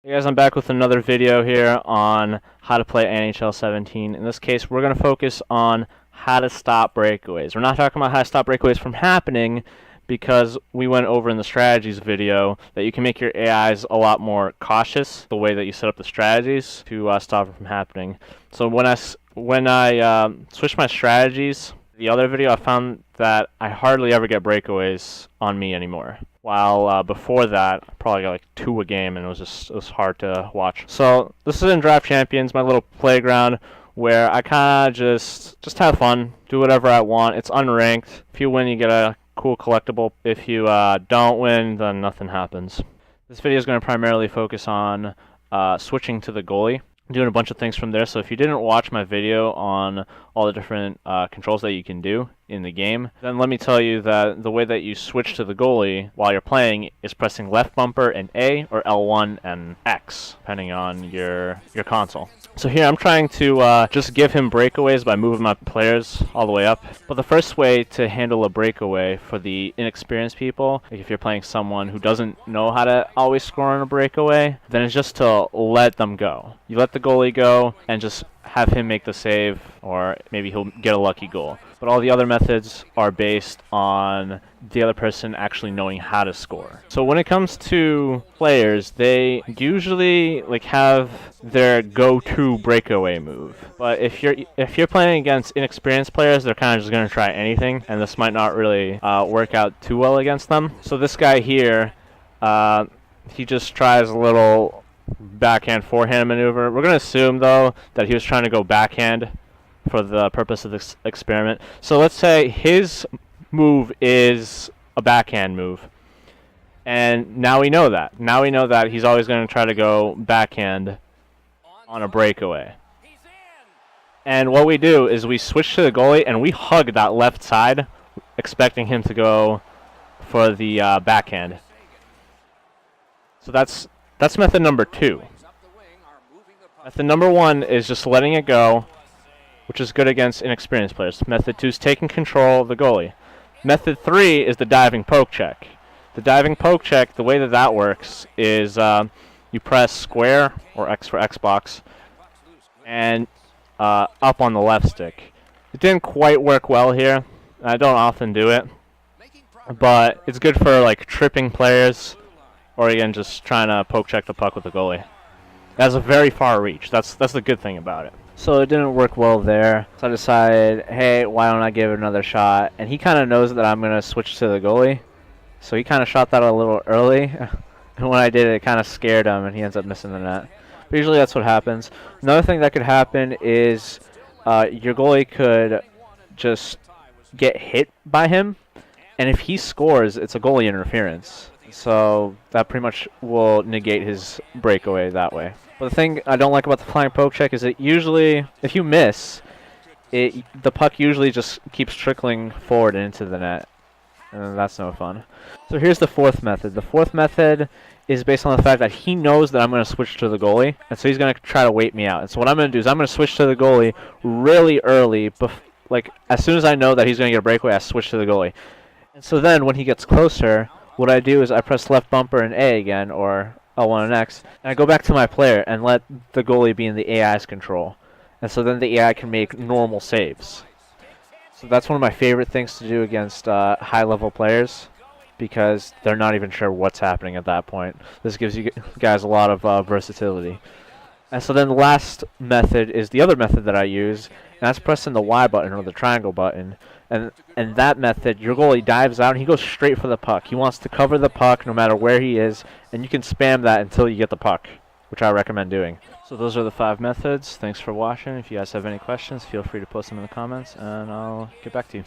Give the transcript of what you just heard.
Hey guys, I'm back with another video here on how to play NHL 17. In this case, we're going to focus on how to stop breakaways. We're not talking about how to stop breakaways from happening because we went over in the strategies video that you can make your AIs a lot more cautious the way that you set up the strategies to stop it from happening. So when I switched my strategies, the other video, I found that I hardly ever get breakaways on me anymore. While before that, I probably got like 2 a game, and it was hard to watch. So this is in Draft Champions, my little playground where I kind of just have fun, do whatever I want. It's unranked. If you win, you get a cool collectible. If you don't win, then nothing happens. This video is going to primarily focus on switching to the goalie, doing a bunch of things from there. So if you didn't watch my video on all the different controls that you can do in the game, then let me tell you that the way that you switch to the goalie while you're playing is pressing left bumper and A, or L1 and X, depending on your console. So here I'm trying to just give him breakaways by moving my players all the way up. But the first way to handle a breakaway for the inexperienced people, like if you're playing someone who doesn't know how to always score on a breakaway, then it's just to let them go. You let the goalie go and just have him make the save, or maybe he'll get a lucky goal. But all the other methods are based on the other person actually knowing how to score. So when it comes to players, they usually have their go-to breakaway move. But if you're playing against inexperienced players, they're kind of just going to try anything, and this might not really work out too well against them. So this guy here, he just tries a little backhand forehand maneuver. We're going to assume, though, that he was trying to go backhand for the purpose of this experiment. So let's say his move is a backhand move. And now we know that. Now we know that he's always going to try to go backhand on a breakaway. And what we do is we switch to the goalie and we hug that left side, expecting him to go for the backhand. So that's method number 2. Method number 1 is just letting it go, which is good against inexperienced players. Method 2 is taking control of the goalie. Method 3 is the diving poke check. The diving poke check, the way that works is you press square, or X for Xbox, and up on the left stick. It didn't quite work well here. I don't often do it, but it's good for tripping players, or again just trying to poke check the puck with the goalie. It has a very far reach. That's the good thing about it. So it didn't work well there. So I decided, hey, why don't I give it another shot? And he kind of knows that I'm going to switch to the goalie. So he kind of shot that a little early. And when I did it kind of scared him, and he ends up missing the net. But usually that's what happens. Another thing that could happen is your goalie could just get hit by him. And if he scores, it's a goalie interference. So that pretty much will negate his breakaway that way. But the thing I don't like about the flying poke check is that usually, if you miss, the puck usually just keeps trickling forward into the net. And that's no fun. So here's the 4th method. The 4th method is based on the fact that he knows that I'm going to switch to the goalie. And so he's going to try to wait me out. And so what I'm going to do is I'm going to switch to the goalie really early. As soon as I know that he's going to get a breakaway, I switch to the goalie. And so then when he gets closer, what I do is I press left bumper and A again, or L1 and X, and I go back to my player and let the goalie be in the AI's control. And so then the AI can make normal saves. So that's one of my favorite things to do against high-level players, because they're not even sure what's happening at that point. This gives you guys a lot of versatility. And so then the last method is the other method that I use, and that's pressing the Y button or the triangle button. And that method, your goalie dives out and he goes straight for the puck. He wants to cover the puck no matter where he is, and you can spam that until you get the puck, which I recommend doing. So those are the 5 methods. Thanks for watching. If you guys have any questions, feel free to post them in the comments, and I'll get back to you.